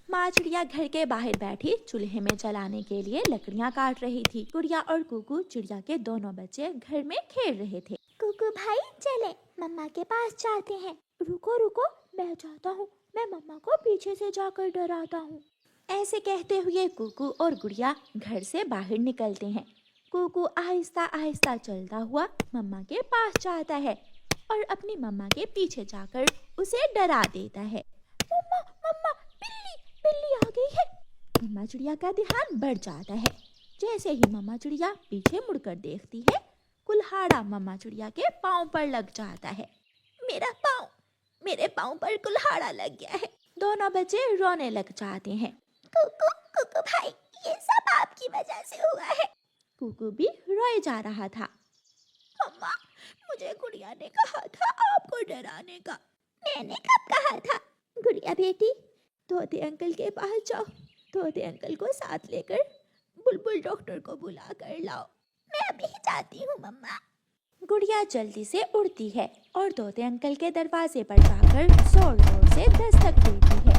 माँ चिड़िया घर के बाहर बैठी चूल्हे में जलाने के लिए लकड़ियाँ काट रही थी। गुड़िया और कुकू चिड़िया के दोनों बच्चे घर में खेल रहे थे। कुकू भाई चले मम्मा के पास जाते हैं। रुको रुको, मैं जाता हूँ, मैं मम्मा को पीछे से जाकर डराता हूँ। ऐसे कहते हुए कुकू और गुड़िया घर से बाहर निकलते हैं। कुकू आहिस्ता आहिस्ता चलता हुआ मम्मा के पास जाता है और अपनी मम्मा के पीछे जाकर उसे डरा देता है। मम्मा मम्मा, बिल्ली बिल्ली आ गई है। मम्मा चिड़िया का ध्यान बढ़ जाता है। जैसे ही मम्मा चिड़िया पीछे मुड़कर देखती है, कुल्हाड़ा मम्मा चिड़िया के पाँव पर लग जाता है। मेरे पाँव पर कुल्हाड़ा लग गया है। दोनों बच्चे रोने लग जाते हैं। कुकू कुकू भाई, ये सब आपकी वजह से हुआ है। कुकू भी रोए जा रहा था। मम्मा, मुझे गुड़िया ने कहा था आपको डराने का। मैंने कब कहा था? गुड़िया बेटी, तोते अंकल के पास जाओ। तोते अंकल को साथ लेकर बुलबुल डॉक्टर को बुला कर लाओ। मैं अभी जाती हूँ मम्मा। गुड़िया जल्दी से उड़ती है और तोते अंकल के दरवाजे पर जाकर जोर जोर से दस्तक देती है।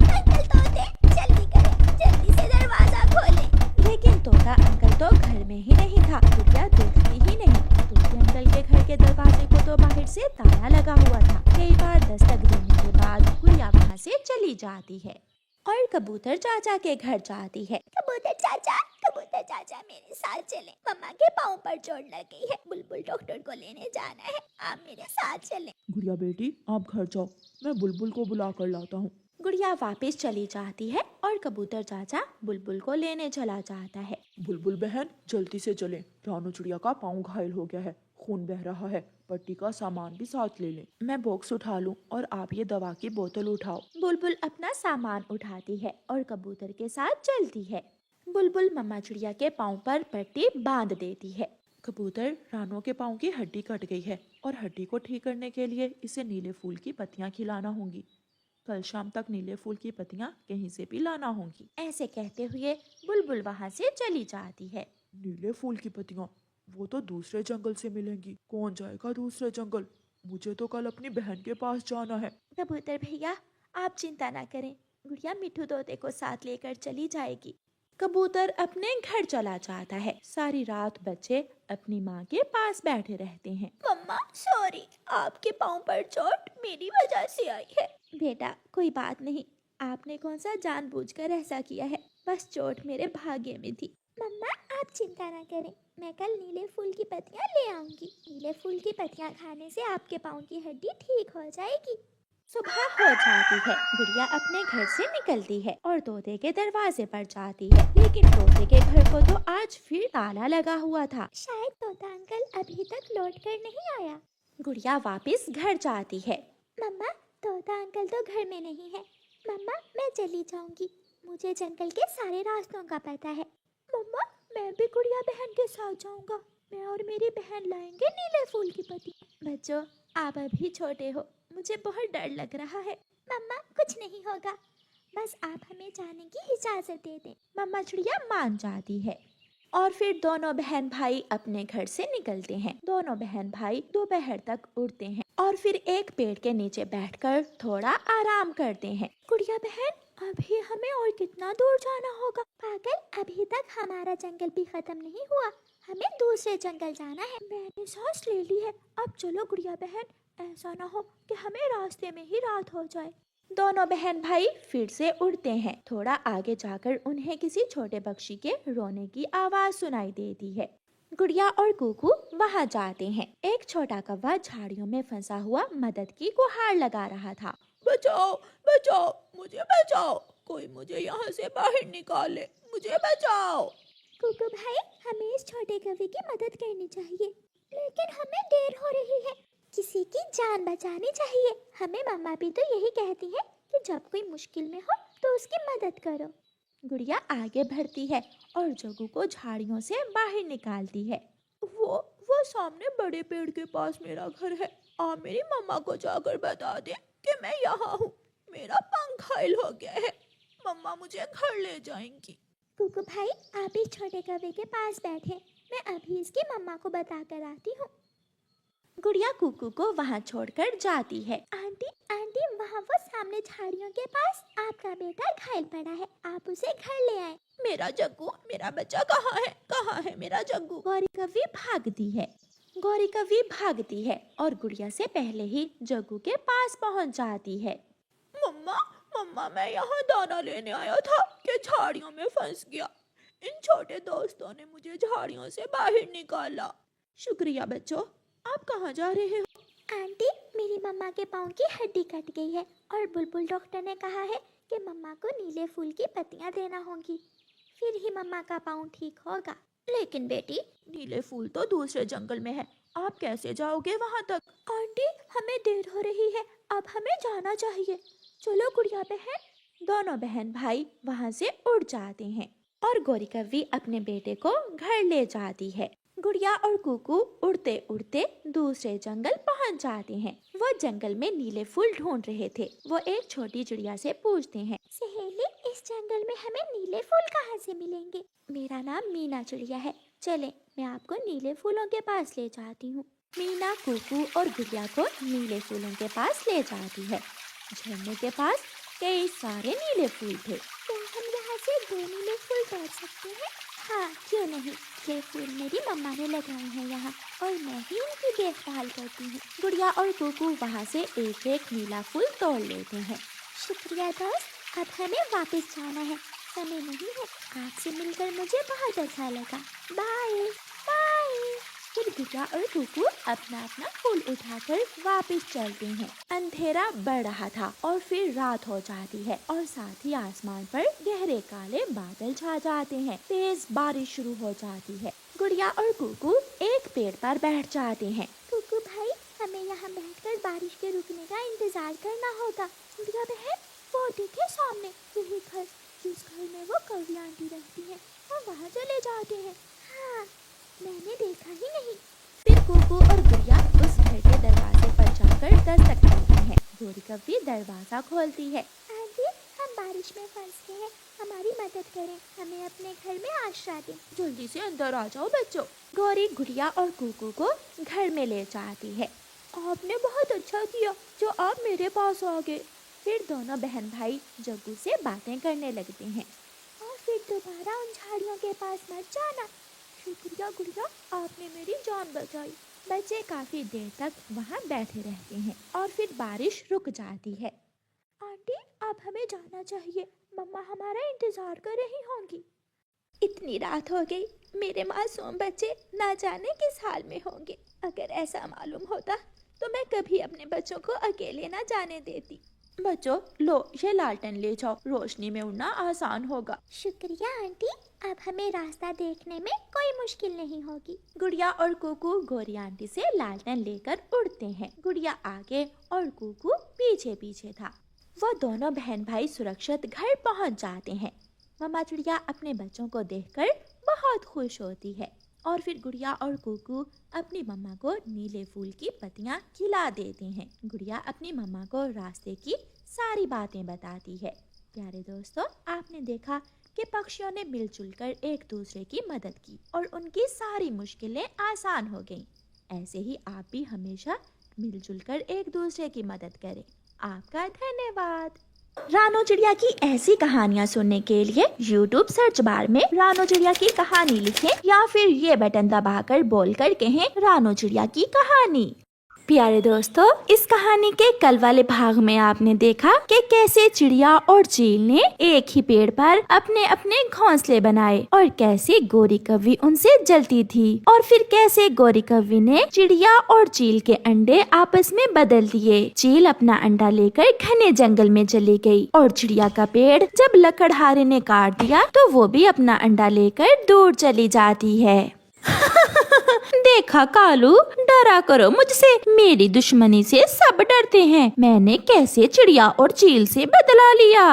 अंकल तोते, जल्दी करें, जल्दी से दरवाजा खोलें। लेकिन तोता अंकल तो घर में ही नहीं था। गुड़िया देखती ही नहीं। तोते अंकल के घर के दरवाजे को तो बाहर से ताला लगा हुआ था। कई बार दस्तक देने के बाद गुड़िया वहाँ से चली जाती है और कबूतर चाचा के घर जाती है। कबूतर चाचा मेरे साथ चले। मम्मा के पाँव पर चोट लग गई है, बुलबुल डॉक्टर को लेने जाना है, आप मेरे साथ चलें। गुड़िया बेटी, आप घर जाओ, मैं बुलबुल को बुला कर लाता हूँ। गुड़िया वापस चली जाती है और कबूतर चाचा बुलबुल को लेने चला जाता है। बुलबुल बहन, जल्दी से चलें, रानू चिड़िया का पाँव घायल हो गया है, खून बह रहा है, पट्टी का सामान भी साथ ले लें। मैं बॉक्स उठा लूं और आप ये दवा की बोतल उठाओ। बुलबुल अपना सामान उठाती है और कबूतर के साथ चलती है। बुलबुल मम्मा चिड़िया के पाँव पर पट्टी बांध देती है। कबूतर, रानू के पाँव की हड्डी कट गई है और हड्डी को ठीक करने के लिए इसे नीले फूल की पत्तियां खिलाना होंगी। कल शाम तक नीले फूल की पत्तियां कहीं से भी लाना होंगी। ऐसे कहते हुए बुलबुल वहाँ से चली जाती है। नीले फूल की पत्तियां, वो तो दूसरे जंगल से मिलेंगी। कौन जाएगा दूसरे जंगल? मुझे तो कल अपनी बहन के पास जाना है। कबूतर भैया, आप चिंता ना करें, गुड़िया मिठू तोते को साथ लेकर चली जाएगी। कबूतर अपने घर चला जाता है। सारी रात बच्चे अपनी माँ के पास बैठे रहते हैं। मम्मा सॉरी, आपके पाँव पर चोट मेरी वजह से आई है। बेटा कोई बात नहीं, आपने कौन सा जानबूझकर ऐसा किया है, बस चोट मेरे भाग्य में थी। मम्मा आप चिंता ना करें, मैं कल नीले फूल की पत्तियां ले आऊंगी। नीले फूल की पत्तियां खाने से आपके पाँव की हड्डी ठीक हो जाएगी। सुबह हो जाती है। गुड़िया अपने घर से निकलती है और तोते के दरवाजे पर जाती है, लेकिन तोते के घर को तो आज फिर ताला लगा हुआ था। शायद तोता अंकल अभी तक लौट कर नहीं आया। गुड़िया वापस घर जाती है। मम्मा, तोता अंकल तो घर में नहीं है। मम्मा मैं चली जाऊंगी, मुझे जंगल के सारे रास्तों का पता है। मम्मा मैं भी गुड़िया बहन के साथ जाऊंगा, मैं और मेरी बहन लाएंगे नीले फूल की पत्ती। बच्चों, आप अभी छोटे हो, मुझे बहुत डर लग रहा है। मम्मा कुछ नहीं होगा, बस आप हमें जाने की इजाजत दे दें। मम्मा चिड़िया मान जाती है और फिर दोनों बहन भाई अपने घर से निकलते हैं। दोनों बहन भाई दोपहर तक उड़ते हैं और फिर एक पेड़ के नीचे बैठकर थोड़ा आराम करते हैं। गुड़िया बहन, अभी हमें और कितना दूर जाना होगा? पागल, अभी तक हमारा जंगल भी खत्म नहीं हुआ, हमें दूसरे जंगल जाना है। मैंने सांस ले ली है, अब चलो गुड़िया बहन, ऐसा ना हो कि हमें रास्ते में ही रात हो जाए। दोनों बहन भाई फिर से उड़ते हैं। थोड़ा आगे जाकर उन्हें किसी छोटे पक्षी के रोने की आवाज सुनाई देती है। गुड़िया और कुकू वहाँ जाते हैं। एक छोटा कौवा झाड़ियों में फंसा हुआ मदद की गुहार लगा रहा था। बचाओ बचाओ, मुझे बचाओ, कोई मुझे यहाँ से बाहर निकाले, मुझे बचाओ। कुकू भाई, हमें इस छोटे कौवे की मदद करनी चाहिए, लेकिन हमें देर हो रही है। किसी की जान बचानी चाहिए। हमें मम्मा भी तो यही कहती है कि जब कोई मुश्किल में हो तो उसकी मदद करो। गुड़िया आगे बढ़ती है और जग्गू को झाड़ियों से बाहर निकालती है। वो सामने बड़े पेड़ के पास मेरा घर है। आप मेरी मम्मा को जाकर बता दे कि मैं यहाँ हूँ। मेरा पंख घायल हो गया है, मम्मा मुझे घर ले जाएंगी। कुकू भाई, आप इस छोटे कौवे के पास बैठे, मैं अभी इसकी मम्मा को बता कर आती हूँ। गुड़िया कुकू को वहाँ छोड़कर जाती है। आंटी आंटी, वहाँ वो सामने झाड़ियों के पास आपका बेटा घायल पड़ा है, आप उसे घर ले आए। मेरा जग्गू, मेरा बच्चा कहाँ है मेरा जग्गू? गौरी कव्वी भागती है और गुड़िया से पहले ही जग्गू के पास पहुँच जाती है। मम्मा, मैं यहाँ दाना लेने आया था कि झाड़ियों में फंस गया। इन छोटे दोस्तों ने मुझे झाड़ियों से बाहर निकाला। शुक्रिया बच्चों, आप कहाँ जा रहे हो? आंटी, मेरी मम्मा के पाँव की हड्डी कट गई है और बुलबुल डॉक्टर ने कहा है कि मम्मा को नीले फूल की पत्तियाँ देना होगी, फिर ही मम्मा का पाँव ठीक होगा। लेकिन बेटी, नीले फूल तो दूसरे जंगल में है, आप कैसे जाओगे वहाँ तक? आंटी, हमें देर हो रही है, अब हमें जाना चाहिए। चलो गुड़िया बहन। दोनों बहन भाई वहाँ से उड़ जाते हैं और गौरी कव्वी अपने बेटे को घर ले जाती है। गुड़िया और कुकू उड़ते उड़ते दूसरे जंगल पहुँच जाते हैं। वो जंगल में नीले फूल ढूंढ रहे थे। वो एक छोटी चिड़िया से पूछते हैं, सहेली, इस जंगल में हमें नीले फूल कहाँ से मिलेंगे? मेरा नाम मीना चिड़िया है, चले मैं आपको नीले फूलों के पास ले जाती हूँ। मीना कुकू और गुड़िया को नीले फूलों के पास ले जाती है। झरने के पास कई सारे नीले फूल थे। क्या हम यहाँ से 2 नीले फूल तोड़ सकते हैं? हाँ, क्यों नहीं। ये फूल मेरी मम्मा ने लगाए हैं यहाँ और मैं ही उनकी देखभाल करती हूँ। गुड़िया और कुकू वहाँ से एक एक नीला फूल तोड़ लेते हैं। शुक्रिया दोस्त, अब हमें वापस जाना है, समय नहीं है। आपसे मिलकर मुझे बहुत अच्छा लगा। Bye bye. फिर गुड़िया और कुकू अपना अपना फूल उठाकर वापस चलते हैं। अंधेरा बढ़ रहा था और फिर रात हो जाती है और साथ ही आसमान पर गहरे काले बादल छा जाते हैं। तेज बारिश शुरू हो जाती है। गुड़िया और कुकू एक पेड़ पर बैठ जाते हैं। कुकू भाई, हमें यहाँ बैठकर बारिश के रुकने का इंतजार करना होगा। गुड़िया बहन, वो देखे सामने, यही घर जिस घर में वो कव्वी आंटी रहती है, हम वहाँ चले जाते हैं। हाँ, मैंने देखा ही नहीं। फिर कुकू और गुड़िया उस घर के दरवाजे पर जाकर दस्तक देते हैं। गौरी कव्वी दरवाजा खोलती है। आंटी, हम बारिश में फंस गए हैं, हमारी मदद करें, हमें अपने घर में आश्रय दें। जल्दी से अंदर आ जाओ बच्चों। गौरी गुड़िया और कुकू को घर में ले जाती है। आपने बहुत अच्छा किया जो आप मेरे पास आ गए। फिर दोनों बहन भाई जग्गू से बातें करने लगते हैं। और फिर दोबारा उन झाड़ियों के पास मत जाना। शुक्रिया गुड़िया, आपने मेरी जान बचाई। बच्चे काफी देर तक वहाँ बैठे रहते हैं और फिर बारिश रुक जाती है। आंटी, अब हमें जाना चाहिए, मम्मा हमारा इंतजार कर रही होंगी। इतनी रात हो गई, मेरे मासूम बच्चे ना जाने किस हाल में होंगे। अगर ऐसा मालूम होता तो मैं कभी अपने बच्चों को अकेले ना जाने देती। बच्चों, लो ये लालटेन ले जाओ, रोशनी में उड़ना आसान होगा। शुक्रिया आंटी, अब हमें रास्ता देखने में कोई मुश्किल नहीं होगी। गुड़िया और कुकू गौरी आंटी से लालटेन लेकर उड़ते हैं। गुड़िया आगे और कुकू पीछे पीछे था। वो दोनों बहन भाई सुरक्षित घर पहुंच जाते हैं। मम्मा चिड़िया अपने बच्चों को देखकर बहुत खुश होती है और फिर गुड़िया और कुकू अपनी मम्मा को नीले फूल की पत्तियां खिला देते हैं। गुड़िया अपनी मम्मा को रास्ते की सारी बातें बताती है। प्यारे दोस्तों, आपने देखा कि पक्षियों ने मिलजुल कर एक दूसरे की मदद की और उनकी सारी मुश्किलें आसान हो गईं। ऐसे ही आप भी हमेशा मिलजुल कर एक दूसरे की मदद करें। आपका धन्यवाद। रानो चिड़िया की ऐसी कहानियाँ सुनने के लिए YouTube सर्च बार में रानो चिड़िया की कहानी लिखें या फिर ये बटन दबाकर बोलकर कहें रानो चिड़िया की कहानी। प्यारे दोस्तों, इस कहानी के कल वाले भाग में आपने देखा कि कैसे चिड़िया और चील ने एक ही पेड़ पर अपने अपने घोंसले बनाए और कैसे गौरी कव्वी उनसे जलती थी और फिर कैसे गौरी कव्वी ने चिड़िया और चील के अंडे आपस में बदल दिए। चील अपना अंडा लेकर घने जंगल में चली गई और चिड़िया का पेड़ जब लकड़हारे ने काट दिया तो वो भी अपना अंडा लेकर दूर चली जाती है। देखा कालू, डरा करो मुझसे, मेरी दुश्मनी से सब डरते हैं। मैंने कैसे चिड़िया और चील से बदला लिया।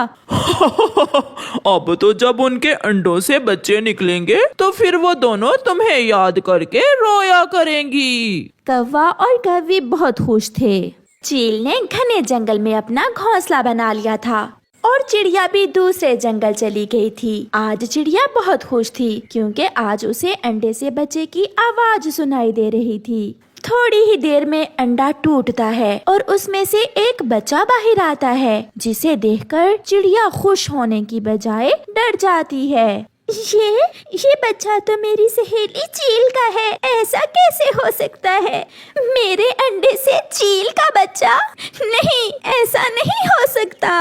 अब तो जब उनके अंडों से बच्चे निकलेंगे तो फिर वो दोनों तुम्हें याद करके रोया करेंगी। कौवा और कव्वी बहुत खुश थे। चील ने घने जंगल में अपना घोंसला बना लिया था और चिड़िया भी दूसरे जंगल चली गई थी। आज चिड़िया बहुत खुश थी क्योंकि आज उसे अंडे से बच्चे की आवाज सुनाई दे रही थी। थोड़ी ही देर में अंडा टूटता है और उसमें से एक बच्चा बाहर आता है, जिसे देखकर चिड़िया खुश होने की बजाय डर जाती है। ये बच्चा तो मेरी सहेली चील का है। ऐसा कैसे हो सकता है? मेरे अंडे से चील का बच्चा? नहीं, ऐसा नहीं हो सकता।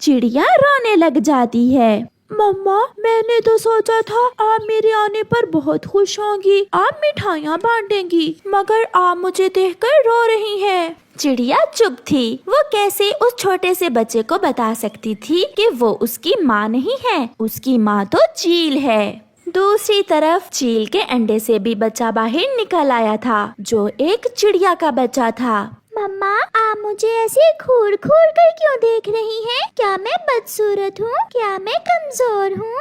चिड़िया रोने लग जाती है। मम्मा, मैंने तो सोचा था आप मेरे आने पर बहुत खुश होंगी, आप मिठाइयाँ बांटेंगी, मगर आप मुझे देखकर रो रही हैं। चिड़िया चुप थी। वो कैसे उस छोटे से बच्चे को बता सकती थी कि वो उसकी माँ नहीं है, उसकी माँ तो चील है। दूसरी तरफ चील के अंडे से भी बच्चा बाहर निकल आया था, जो एक चिड़िया का बच्चा था। मम्मा, आप मुझे ऐसे घूर घूर कर क्यों देख रही हैं? क्या मैं बदसूरत हूँ? क्या मैं कमजोर हूँ?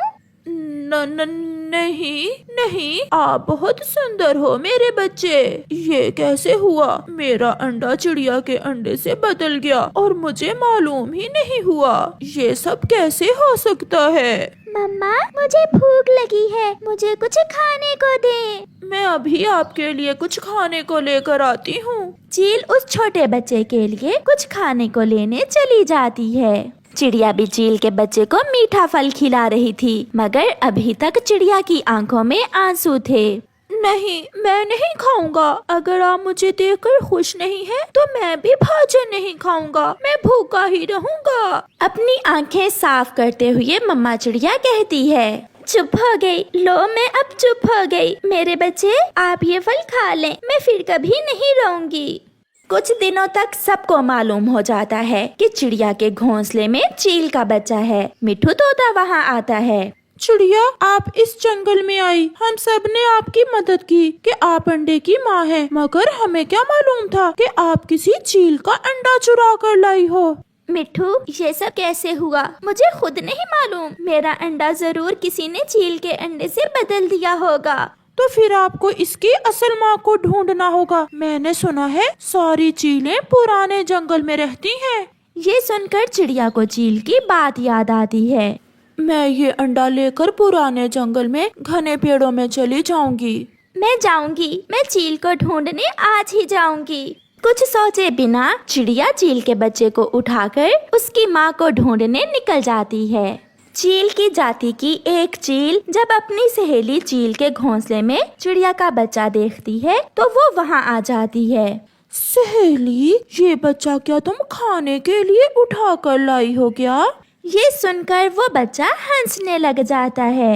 नहीं, आप बहुत सुंदर हो मेरे बच्चे। ये कैसे हुआ? मेरा अंडा चिड़िया के अंडे से बदल गया और मुझे मालूम ही नहीं हुआ। ये सब कैसे हो सकता है? मम्मा, मुझे भूख लगी है, मुझे कुछ खाने को दे। मैं अभी आपके लिए कुछ खाने को लेकर आती हूँ। चील उस छोटे बच्चे के लिए कुछ खाने को लेने चली जाती है। चिड़िया भी चील के बच्चे को मीठा फल खिला रही थी, मगर अभी तक चिड़िया की आंखों में आंसू थे। नहीं, मैं नहीं खाऊंगा। अगर आप मुझे देखकर खुश नहीं हैं, तो मैं भी भोजन नहीं खाऊंगा। मैं भूखा ही रहूंगा। अपनी आंखें साफ करते हुए मम्मा चिड़िया कहती है। चुप हो गई। लो, मैं अब चुप हो गई। मेरे बच्चे, आप ये फल खा लें, मैं फिर कभी नहीं रोऊंगी। कुछ दिनों तक सबको मालूम हो जाता है कि चिड़िया के घोंसले में चील का बच्चा है। मिठू तोता वहाँ आता है। चिड़िया, आप इस जंगल में आई, हम सब ने आपकी मदद की कि आप अंडे की माँ हैं, मगर हमें क्या मालूम था कि आप किसी चील का अंडा चुरा कर लाई हो। मिठू, ये सब कैसे हुआ? मुझे खुद नहीं मालूम। मेरा अंडा जरूर किसी ने चील के अंडे से बदल दिया होगा। तो फिर आपको इसकी असल माँ को ढूंढना होगा। मैंने सुना है सारी चीलें पुराने जंगल में रहती हैं। ये सुनकर चिड़िया को चील की बात याद आती है। मैं ये अंडा लेकर पुराने जंगल में घने पेड़ों में चली जाऊंगी। मैं जाऊंगी। मैं चील को ढूंढने आज ही जाऊंगी। कुछ सोचे बिना चिड़िया चील के बच्चे को उठाकर उसकी माँ को ढूंढने निकल जाती है। चील की जाति की एक चील जब अपनी सहेली चील के घोंसले में चिड़िया का बच्चा देखती है, तो वो वहाँ आ जाती है। सहेली, ये बच्चा क्या तुम खाने के लिए उठा कर लाई हो क्या? ये सुनकर वो बच्चा हंसने लग जाता है।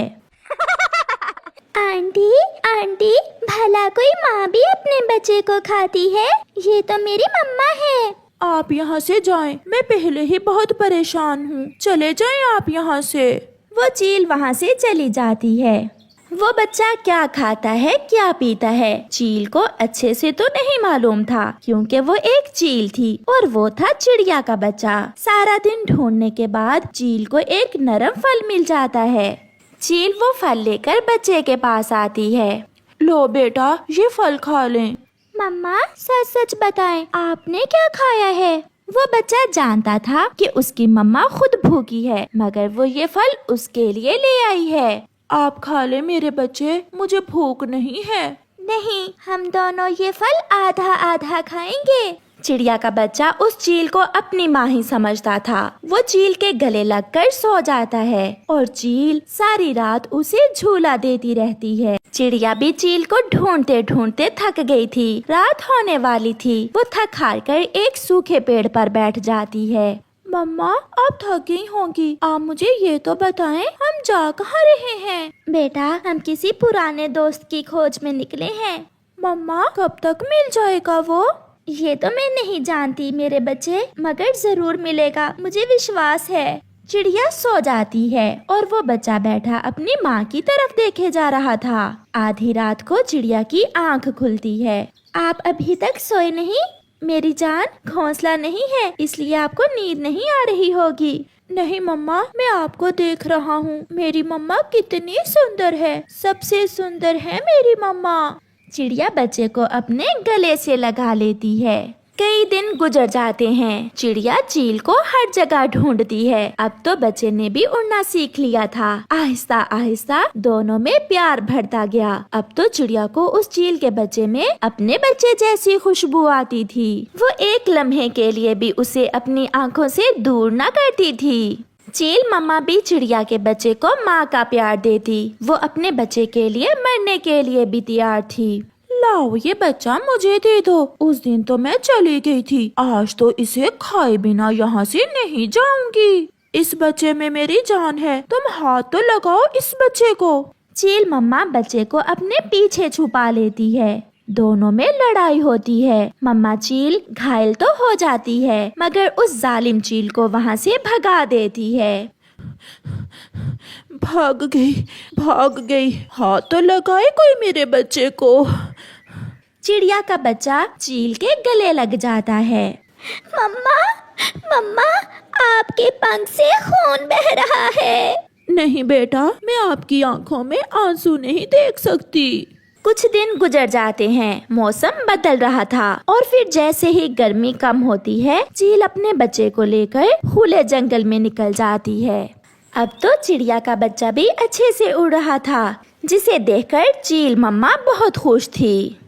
आंटी, आंटी, भला कोई माँ भी अपने बच्चे को खाती है? ये तो मेरी मम्मा है। आप यहाँ से जाएं, मैं पहले ही बहुत परेशान हूँ। चले जाएं आप यहाँ से। वो चील वहाँ से चली जाती है। वो बच्चा क्या खाता है, क्या पीता है, चील को अच्छे से तो नहीं मालूम था, क्योंकि वो एक चील थी और वो था चिड़िया का बच्चा। सारा दिन ढूंढने के बाद चील को एक नरम फल मिल जाता है। चील वो फल लेकर बच्चे के पास आती है। लो बेटा, ये फल खा लें। मम्मा, सच सच बताएं, आपने क्या खाया है? वो बच्चा जानता था कि उसकी मम्मा खुद भूखी है, मगर वो ये फल उसके लिए ले आई है। आप खा ले मेरे बच्चे, मुझे भूख नहीं है। नहीं, हम दोनों ये फल आधा आधा खाएंगे। चिड़िया का बच्चा उस चील को अपनी माँ ही समझता था। वो चील के गले लगकर सो जाता है और चील सारी रात उसे झूला देती रहती है। चिड़िया भी चील को ढूंढते ढूंढते थक गई थी। रात होने वाली थी। वो थक हार कर एक सूखे पेड़ पर बैठ जाती है। मम्मा, आप थक गई होंगी, आप मुझे ये तो बताएं, हम जा कहाँ रहे हैं? बेटा, हम किसी पुराने दोस्त की खोज में निकले हैं। मम्मा, कब तक मिल जाएगा वो? ये तो मैं नहीं जानती मेरे बच्चे, मगर जरूर मिलेगा, मुझे विश्वास है। चिड़िया सो जाती है और वो बच्चा बैठा अपनी माँ की तरफ देखे जा रहा था। आधी रात को चिड़िया की आंख खुलती है। आप अभी तक सोए नहीं? मेरी जान, घोंसला नहीं है, इसलिए आपको नींद नहीं आ रही होगी। नहीं मम्मा, मैं आपको देख रहा हूँ। मेरी मम्मा कितनी सुंदर है, सबसे सुंदर है मेरी मम्मा। चिड़िया बच्चे को अपने गले से लगा लेती है। कई दिन गुजर जाते हैं। चिड़िया चील को हर जगह ढूंढती है। अब तो बच्चे ने भी उड़ना सीख लिया था। आहिस्ता आहिस्ता दोनों में प्यार बढ़ता गया। अब तो चिड़िया को उस चील के बच्चे में अपने बच्चे जैसी खुशबू आती थी। वो एक लम्हे के लिए भी उसे अपनी आंखों से दूर न करती थी। चील मम्मा भी चिड़िया के बच्चे को माँ का प्यार देती। वो अपने बच्चे के लिए मरने के लिए भी तैयार थी। लाओ ये बच्चा मुझे दे दो। उस दिन तो मैं चली गई थी, आज तो इसे खाए बिना यहाँ से नहीं जाऊंगी। इस बच्चे में मेरी जान है, तुम हाथ तो लगाओ इस बच्चे को। चील मम्मा बच्चे को अपने पीछे छुपा लेती है। दोनों में लड़ाई होती है। मम्मा चील घायल तो हो जाती है, मगर उस जालिम चील को वहाँ से भगा देती है। भाग गई। हाथ तो लगाए कोई मेरे बच्चे को। चिड़िया का बच्चा चील के गले लग जाता है। मम्मा मम्मा, आपके पंख से खून बह रहा है। नहीं बेटा, मैं आपकी आंखों में आंसू नहीं देख सकती। कुछ दिन गुजर जाते हैं। मौसम बदल रहा था और फिर जैसे ही गर्मी कम होती है, चील अपने बच्चे को लेकर खुले जंगल में निकल जाती है। अब तो चिड़िया का बच्चा भी अच्छे से उड़ रहा था, जिसे देखकर चील मम्मा बहुत खुश थी।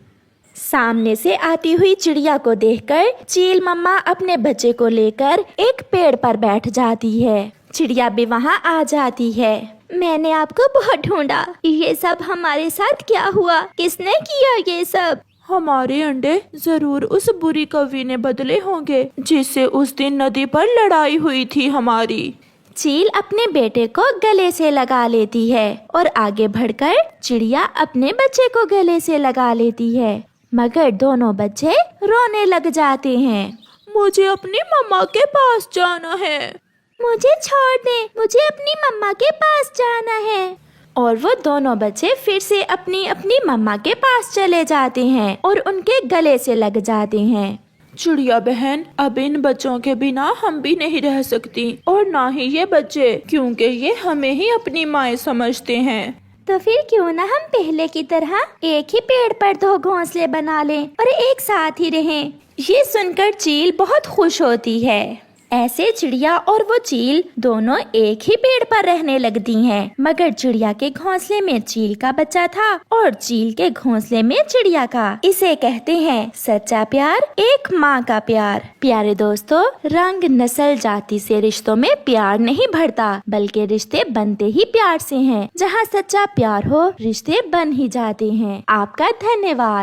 सामने से आती हुई चिड़िया को देखकर चील मम्मा अपने बच्चे को लेकर एक पेड़ पर बैठ जाती है। चिड़िया भी वहाँ आ जाती है। मैंने आपको बहुत ढूंढा। ये सब हमारे साथ क्या हुआ? किसने किया ये सब? हमारे अंडे जरूर उस बुरी कौवी ने बदले होंगे, जिससे उस दिन नदी पर लड़ाई हुई थी हमारी। चील अपने बेटे को गले से लगा लेती है और आगे बढ़कर चिड़िया अपने बच्चे को गले से लगा लेती है, मगर दोनों बच्चे रोने लग जाते हैं। मुझे अपनी मम्मा के पास जाना है। मुझे छोड़ दे, मुझे अपनी मम्मा के पास जाना है। और वो दोनों बच्चे फिर से अपनी अपनी मम्मा के पास चले जाते हैं और उनके गले से लग जाते हैं। चिड़िया बहन, अब इन बच्चों के बिना हम भी नहीं रह सकती, और ना ही ये बच्चे, क्योंकि ये हमें ही अपनी माँ समझते हैं। तो फिर क्यों ना हम पहले की तरह एक ही पेड़ पर 2 घोंसले बना लें और एक साथ ही रहें। ये सुनकर चील बहुत खुश होती है। ऐसे चिड़िया और वो चील दोनों एक ही पेड़ पर रहने लगती हैं, मगर चिड़िया के घोंसले में चील का बच्चा था और चील के घोंसले में चिड़िया का। इसे कहते हैं सच्चा प्यार, एक माँ का प्यार। प्यारे दोस्तों, रंग, नस्ल, जाति से रिश्तों में प्यार नहीं बढ़ता, बल्कि रिश्ते बनते ही प्यार से हैं। जहाँ सच्चा प्यार हो, रिश्ते बन ही जाते हैं। आपका धन्यवाद।